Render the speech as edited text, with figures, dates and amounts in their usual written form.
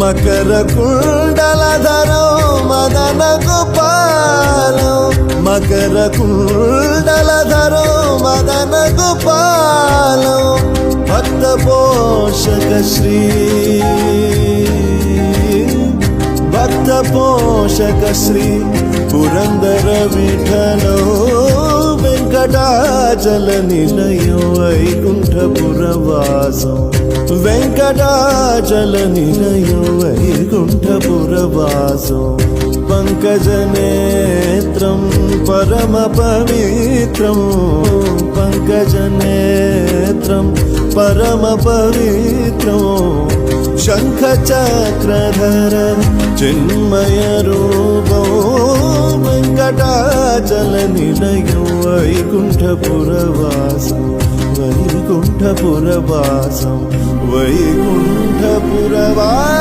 మకర కుండలధరో మదన గోపాలో మకర కుండలధరో మదన గోపాలో భక్త పోషక శ్రీ భక్త పోషక శ్రీ పురందర విఠలో వెంకటాచల నిలయం వైకుంఠపురవాసం వెంకటాచల నిలయం వైకుంఠపురవాసం పంకజనేత్రం పరమ పవిత్రం పంకజనేత్రం పరమ పవిత్రం శంఖ చక్రధర చిన్మయ రూపం వెంకటాచల నిలయం వైకుంఠపురవాసం వైకుంఠపురవాసం వైకుంఠపురవాసం